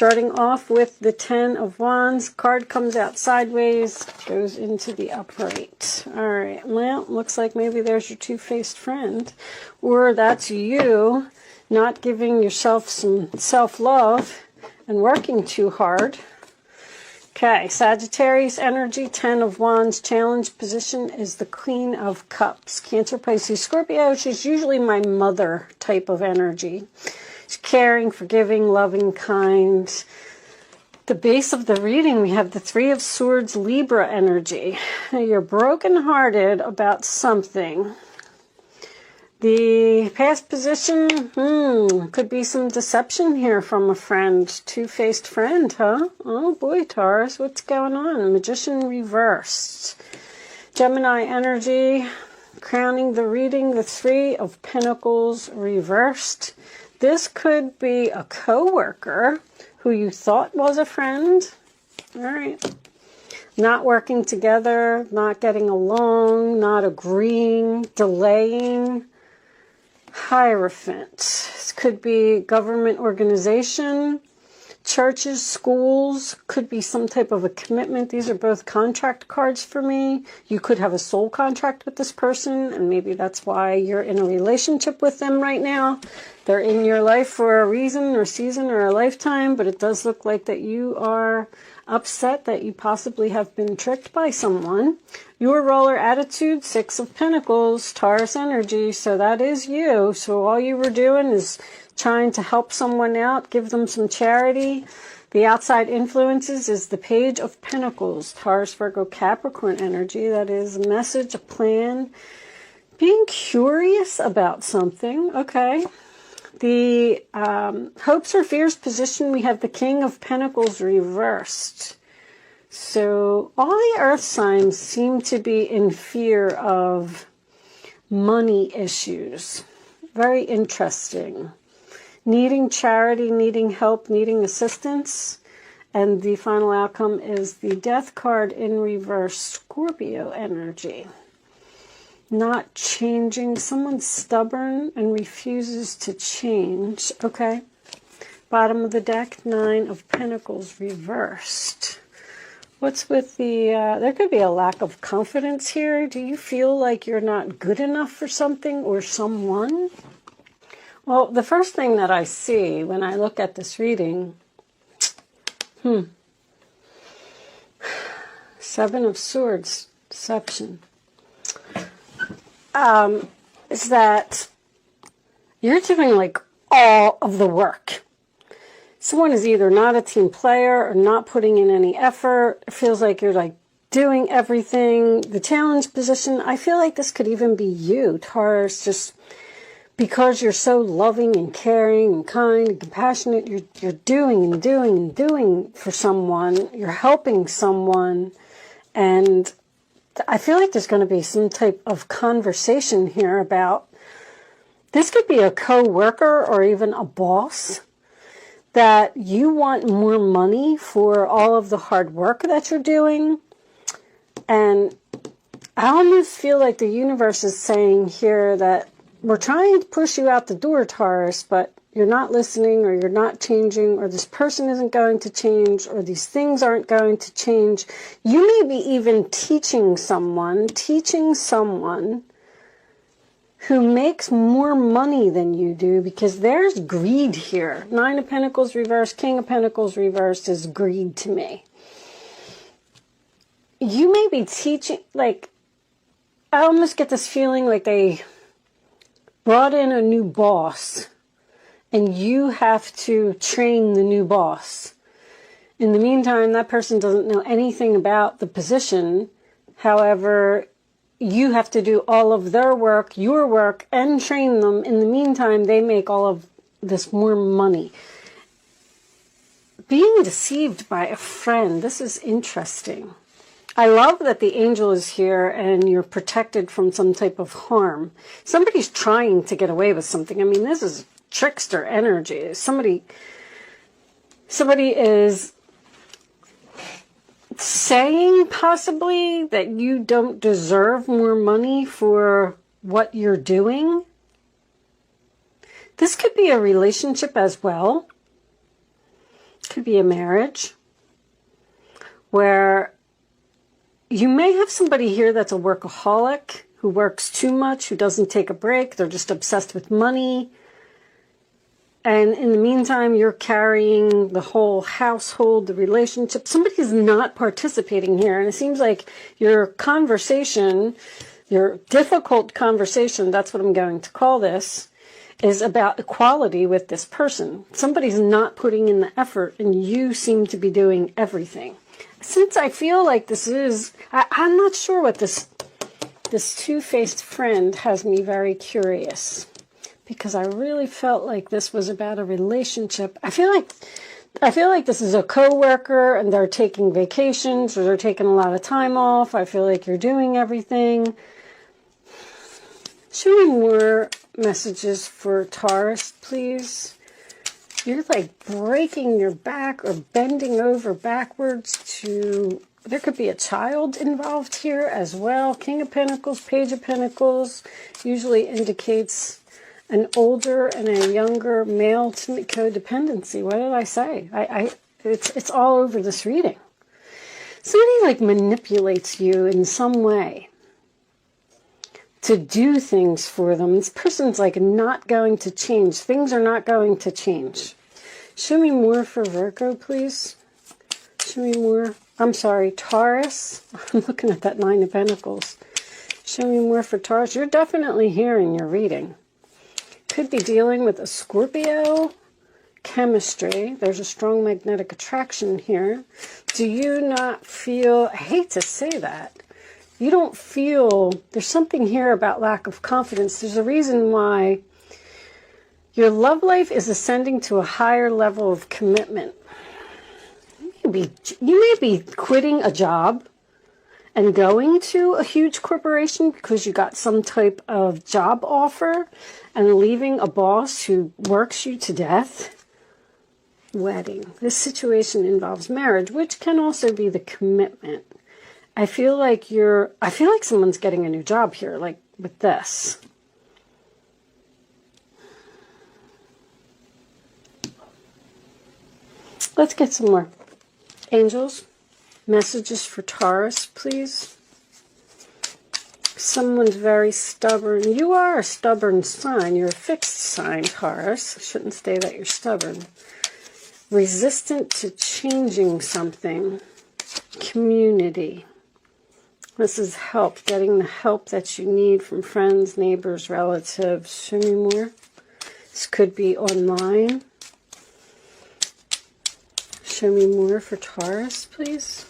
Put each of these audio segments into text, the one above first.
Starting off with the 10 of Wands. Card comes out sideways, goes into the upright. All right, well, looks like maybe there's your two-faced friend. Or that's you not giving yourself some self-love and working too hard. Okay, Sagittarius energy, 10 of Wands. Challenge position is the Queen of Cups. Cancer, Pisces, Scorpio. She's usually my mother type of energy. She's caring, forgiving, loving, kind. The base of the reading, we have the 3 of Swords, Libra energy. Now, you're brokenhearted about something. The past position, could be some deception here from a friend. Two-faced friend, huh? Oh boy, Taurus, what's going on? Magician reversed. Gemini energy, crowning the reading, the 3 of Pentacles reversed. This could be a co-worker who you thought was a friend. All right. Not working together, not getting along, not agreeing, delaying. Hierophant. This could be government organization, churches, schools, could be some type of a commitment. These are both contract cards for me. You could have a soul contract with this person, and maybe that's why you're in a relationship with them right now. They're in your life for a reason or season or a lifetime, but it does look like that you are upset that you possibly have been tricked by someone. Your roller attitude, 6 of Pentacles, Taurus energy, so that is you. So all you were doing is trying to help someone out, give them some charity. The outside influences is the Page of Pentacles, Taurus, Virgo, Capricorn energy. That is a message, a plan, being curious about something. Okay. The hopes or fears position, we have the King of Pentacles reversed. So all the earth signs seem to be in fear of money issues. Very interesting. Needing charity, needing help, needing assistance. And the final outcome is the Death card in reverse, Scorpio energy. Not changing. Someone's stubborn and refuses to change. Okay. Bottom of the deck, 9 of Pentacles reversed. What's with the, there could be a lack of confidence here. Do you feel like you're not good enough for something or someone? Well, the first thing that I see when I look at this reading, 7 of Swords, deception. Is that you're doing like all of the work. Someone is either not a team player or not putting in any effort. It feels like you're like doing everything. The challenge position, I feel like this could even be you, Taurus, just because you're so loving and caring and kind and compassionate. You're doing and doing and doing for someone. You're helping someone. And I feel like there's going to be some type of conversation here about, this could be a co-worker or even a boss, that you want more money for all of the hard work that you're doing. And I almost feel like the universe is saying here that we're trying to push you out the door, Taurus, but you're not listening, or you're not changing, or this person isn't going to change, or these things aren't going to change. You may be even teaching someone who makes more money than you do, because there's greed here. 9 of Pentacles reversed, King of Pentacles reversed is greed to me. You may be teaching, like, I almost get this feeling like they brought in a new boss, and you have to train the new boss. In the meantime, that person doesn't know anything about the position. However, you have to do all of their work, your work, and train them. In the meantime, they make all of this more money. Being deceived by a friend, this is interesting. I love that the angel is here and you're protected from some type of harm. Somebody's trying to get away with something. I mean, this is trickster energy. Somebody is saying possibly that you don't deserve more money for what you're doing. This could be a relationship as well. Could be a marriage where you may have somebody here that's a workaholic, who works too much, who doesn't take a break. They're just obsessed with money. And in the meantime, you're carrying the whole household, the relationship. Somebody's not participating here. And it seems like your conversation, your difficult conversation, that's what I'm going to call this, is about equality with this person. Somebody's not putting in the effort, and you seem to be doing everything. Since I feel like this is, I'm not sure what this two-faced friend has me very curious. Because I really felt like this was about a relationship. I feel like this is a coworker and they're taking vacations or they're taking a lot of time off. I feel like you're doing everything. Show me more messages for Taurus, please. You're like breaking your back or bending over backwards to... There could be a child involved here as well. King of Pentacles, Page of Pentacles usually indicates an older and a younger male to codependency. What did I say? It's all over this reading. Somebody like manipulates you in some way to do things for them. This person's like not going to change. Things are not going to change. Show me more for Virgo, please. Show me more. I'm sorry, Taurus. I'm looking at that Nine of Pentacles. Show me more for Taurus. You're definitely here in your reading. Could be dealing with a Scorpio. Chemistry. There's a strong magnetic attraction here. Do you not feel... I hate to say that. You don't feel... There's something here about lack of confidence. There's a reason why your love life is ascending to a higher level of commitment. You may be quitting a job and going to a huge corporation because you got some type of job offer and leaving a boss who works you to death. Wedding. This situation involves marriage, which can also be the commitment. I feel like someone's getting a new job here, like with this. Let's get some more. Angels, messages for Taurus, please. Someone's very stubborn. You are a stubborn sign. You're a fixed sign, Taurus. I shouldn't say that you're stubborn. Resistant to changing something. Community. This is help. Getting the help that you need from friends, neighbors, relatives. Show me more. This could be online. Show me more for Taurus, please.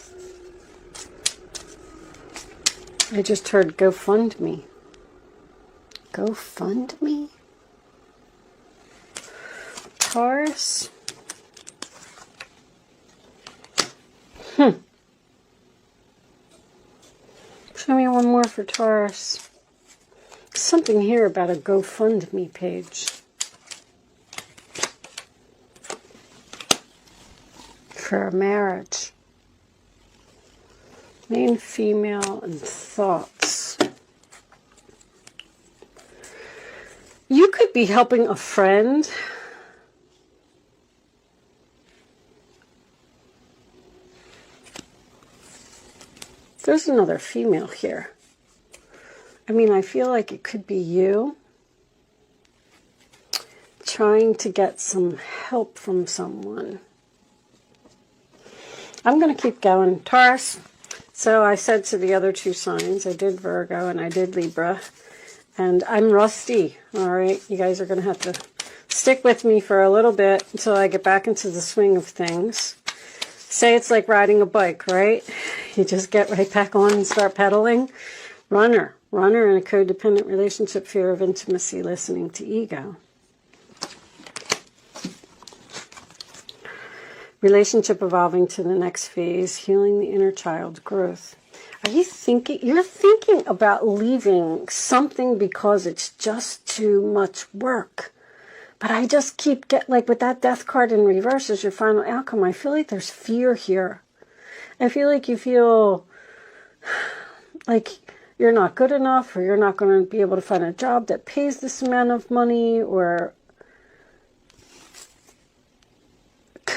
I just heard GoFundMe. GoFundMe? Taurus? Show me one more for Taurus. Something here about a GoFundMe page. For a marriage. Main, female, and thoughts. You could be helping a friend. There's another female here. I mean, I feel like it could be you trying to get some help from someone. I'm going to keep going. Taurus. So I said to the other two signs, I did Virgo and I did Libra. And I'm rusty. All right. You guys are going to have to stick with me for a little bit until I get back into the swing of things. Say it's like riding a bike, right? You just get right back on and start pedaling. Runner in a codependent relationship, fear of intimacy, listening to ego. Relationship evolving to the next phase, healing the inner child, growth. Are you thinking, you're thinking about leaving something because it's just too much work. But I just keep like with that death card in reverse as your final outcome, I feel like there's fear here. I feel like you feel like you're not good enough, or you're not going to be able to find a job that pays this amount of money, or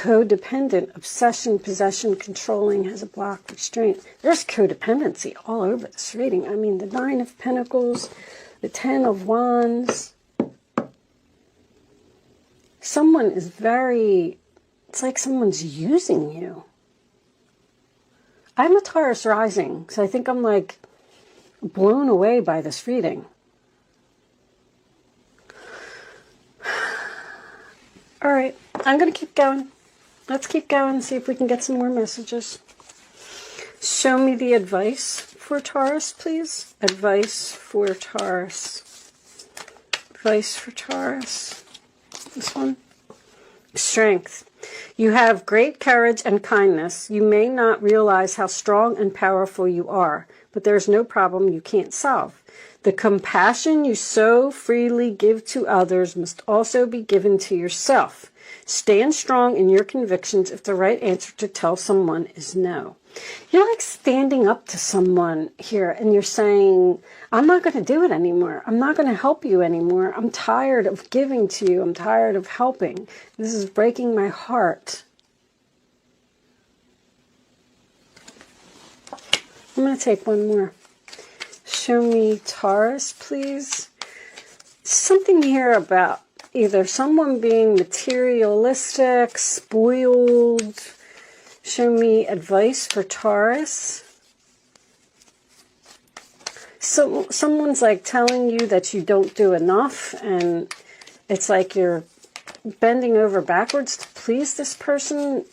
codependent, obsession, possession, controlling, has a block, restraint. There's codependency all over this reading. I mean, the 9 of Pentacles, the 10 of Wands. Someone is it's like someone's using you. I'm a Taurus rising, so I think I'm like blown away by this reading. All right, I'm going to keep going. Let's keep going and see if we can get some more messages. Show me the advice for Taurus, please. Advice for Taurus. Advice for Taurus. This one. Strength. You have great courage and kindness. You may not realize how strong and powerful you are, but there's no problem you can't solve. The compassion you so freely give to others must also be given to yourself. Stand strong in your convictions if the right answer to tell someone is no. You're like standing up to someone here and you're saying, I'm not going to do it anymore. I'm not going to help you anymore. I'm tired of giving to you. I'm tired of helping. This is breaking my heart. I'm going to take one more. Show me Taurus, please. Something here about either someone being materialistic, spoiled. Show me advice for Taurus. So someone's like telling you that you don't do enough, and it's like you're bending over backwards to please this person.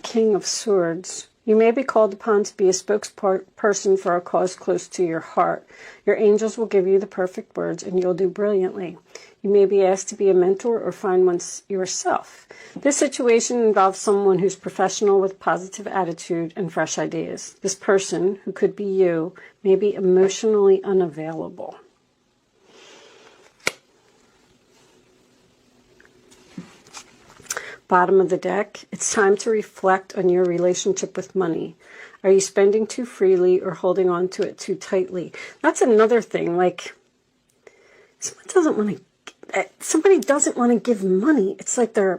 King of Swords. You may be called upon to be a spokesperson for a cause close to your heart. Your angels will give you the perfect words and you'll do brilliantly. You may be asked to be a mentor or find one yourself. This situation involves someone who's professional with positive attitude and fresh ideas. This person, who could be you, may be emotionally unavailable. Bottom of the deck, it's time to reflect on your relationship with money. Are you spending too freely or holding on to it too tightly? That's another thing, like somebody doesn't want to give money. It's like I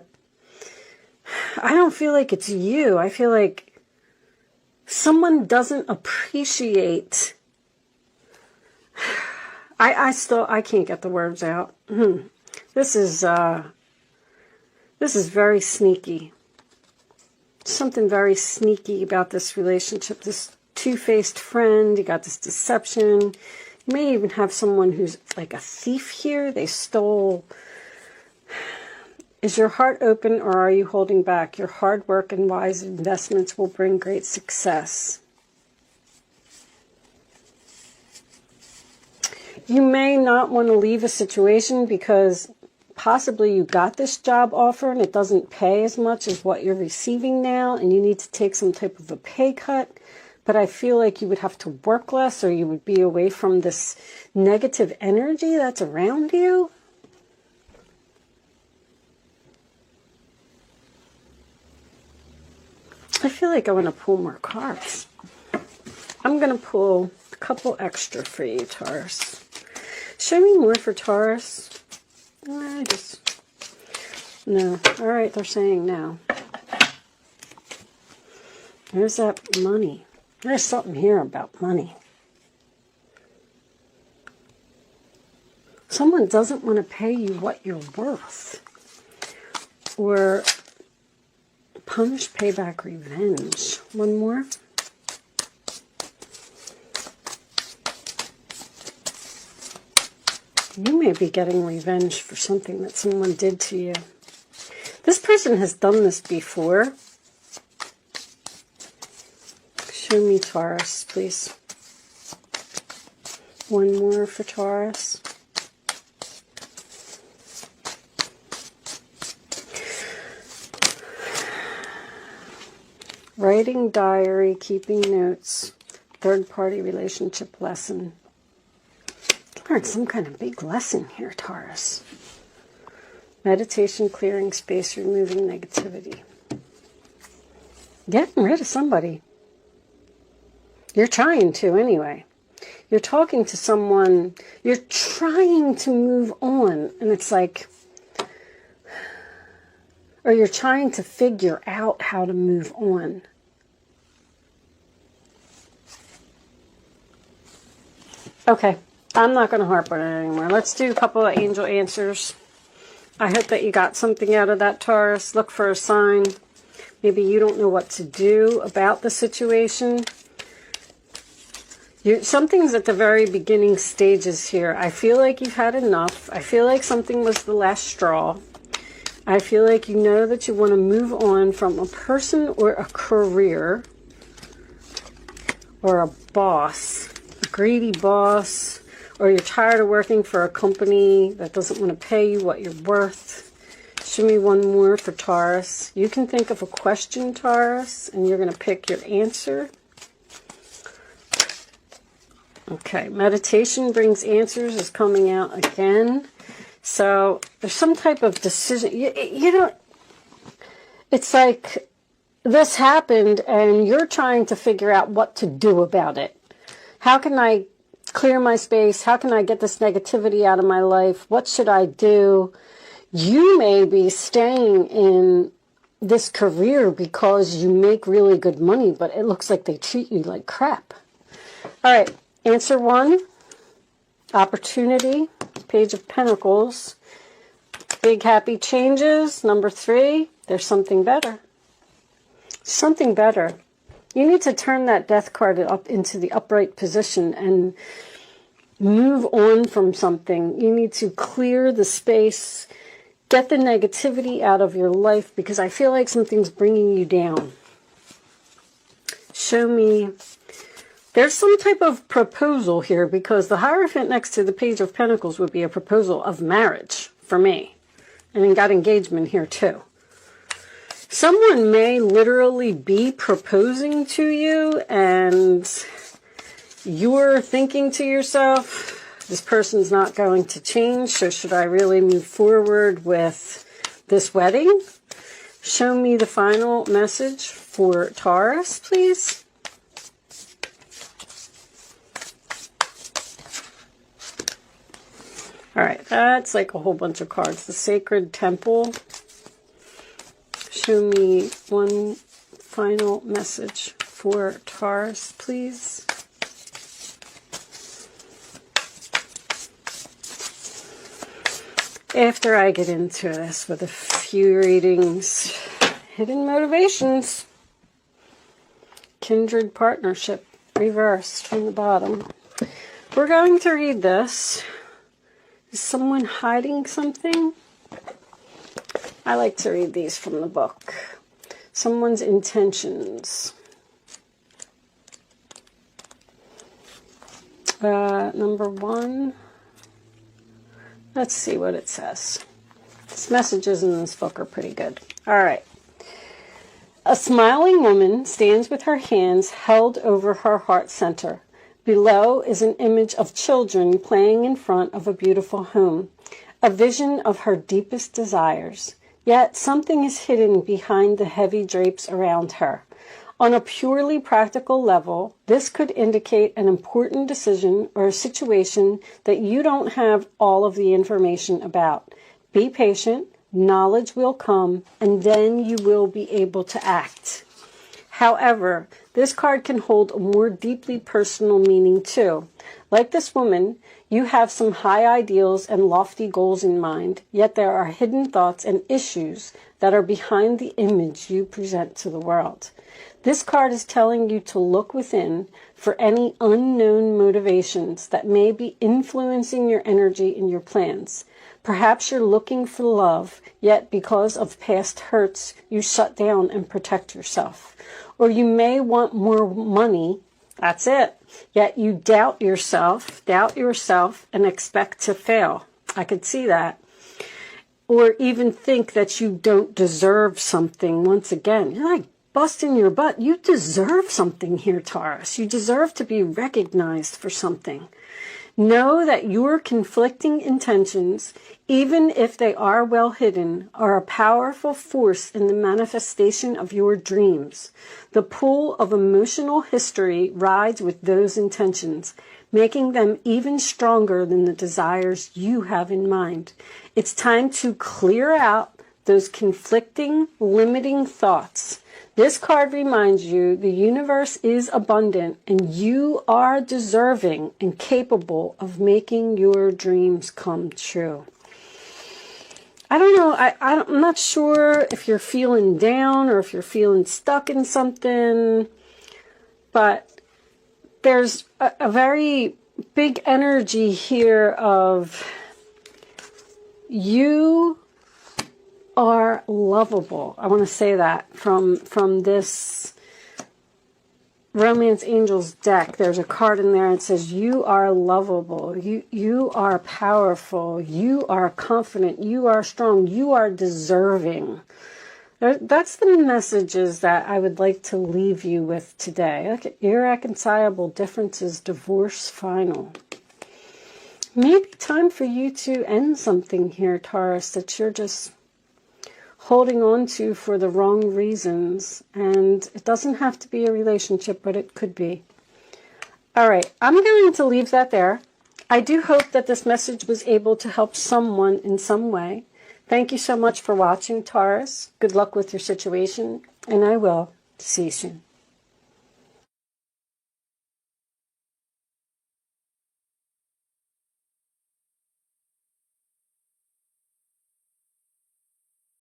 don't feel like it's you. I feel like someone doesn't appreciate. I can't get the words out. This is very sneaky. Something very sneaky about this relationship. This two-faced friend, you got this deception. You may even have someone who's like a thief here. They stole. Is your heart open or are you holding back? Your hard work and wise investments will bring great success. You may not want to leave a situation because possibly you got this job offer and it doesn't pay as much as what you're receiving now and you need to take some type of a pay cut. But I feel like you would have to work less or you would be away from this negative energy that's around you. I feel like I want to pull more cards. I'm going to pull a couple extra for you, Taurus. Show me more for Taurus. No. All right, they're saying no. There's that money. There's something here about money. Someone doesn't want to pay you what you're worth. Or punish, payback, revenge. One more. You may be getting revenge for something that someone did to you. This person has done this before. Show me Taurus, please. One more for Taurus. Writing diary, keeping notes, third-party relationship lesson. Learn some kind of big lesson here, Taurus. Meditation, clearing space, removing negativity. Getting rid of somebody. You're trying to anyway. You're talking to someone, you're trying to move on, and it's like, or you're trying to figure out how to move on. Okay, I'm not going to harp on it anymore. Let's do a couple of angel answers. I hope that you got something out of that, Taurus. Look for a sign. Maybe you don't know what to do about the situation. Something's at the very beginning stages here. I feel like you've had enough. I feel like something was the last straw. I feel like you know that you want to move on from a person or a career or a boss, a greedy boss, or you're tired of working for a company that doesn't want to pay you what you're worth. Show me one more for Taurus. You can think of a question, Taurus, and you're going to pick your answer. Okay, meditation brings answers is coming out again. So there's some type of decision. You know, it's like this happened and you're trying to figure out what to do about it. How can I clear my space? How can I get this negativity out of my life? What should I do? You may be staying in this career because you make really good money, but it looks like they treat you like crap. All right, answer 1, opportunity, Page of Pentacles, big happy changes. Number 3, there's something better. Something better. You need to turn that death card up into the upright position and move on from something. You need to clear the space, get the negativity out of your life, because I feel like something's bringing you down. Show me. There's some type of proposal here, because the Hierophant next to the Page of Pentacles would be a proposal of marriage for me. And then got engagement here too. Someone may literally be proposing to you and you're thinking to yourself, this person's not going to change, so should I really move forward with this wedding? Show me the final message for Taurus, please. All right, that's like a whole bunch of cards. The Sacred Temple. Show me one final message for Taurus, please. After I get into this with a few readings, hidden motivations, kindred partnership, reversed from the bottom. We're going to read this. Is someone hiding something? I like to read these from the book. Someone's intentions. Number 1. Let's see what it says. These messages in this book are pretty good. All right. A smiling woman stands with her hands held over her heart center. Below is an image of children playing in front of a beautiful home, a vision of her deepest desires. Yet something is hidden behind the heavy drapes around her. On a purely practical level, this could indicate an important decision or a situation that you don't have all of the information about. Be patient, knowledge will come, and then you will be able to act. However, this card can hold a more deeply personal meaning too. Like this woman, you have some high ideals and lofty goals in mind, yet there are hidden thoughts and issues that are behind the image you present to the world. This card is telling you to look within for any unknown motivations that may be influencing your energy and your plans. Perhaps you're looking for love, yet because of past hurts, you shut down and protect yourself. Or you may want more money, that's it, yet you doubt yourself and expect to fail. I could see that. Or even think that you don't deserve something. Once again, you're like busting your butt. You deserve something here, Taurus. You deserve to be recognized for something. Know that your conflicting intentions, even if they are well hidden, are a powerful force in the manifestation of your dreams. The pull of emotional history rides with those intentions, making them even stronger than the desires you have in mind. It's time to clear out those conflicting, limiting thoughts. This card reminds you the universe is abundant and you are deserving and capable of making your dreams come true. I don't know, I'm not sure if you're feeling down or if you're feeling stuck in something, but there's a very big energy here of you are lovable. I want to say that from this Romance Angels deck. There's a card in there that says you are lovable, you are powerful, you are confident, you are strong, you are deserving. That's the messages that I would like to leave you with today. Look at irreconcilable differences, divorce final. Maybe time for you to end something here, Taurus, that you're just holding on to for the wrong reasons. And it doesn't have to be a relationship, but it could be. All right, I'm going to leave that there. I do hope that this message was able to help someone in some way. Thank you so much for watching, Taurus. Good luck with your situation, and I will see you soon.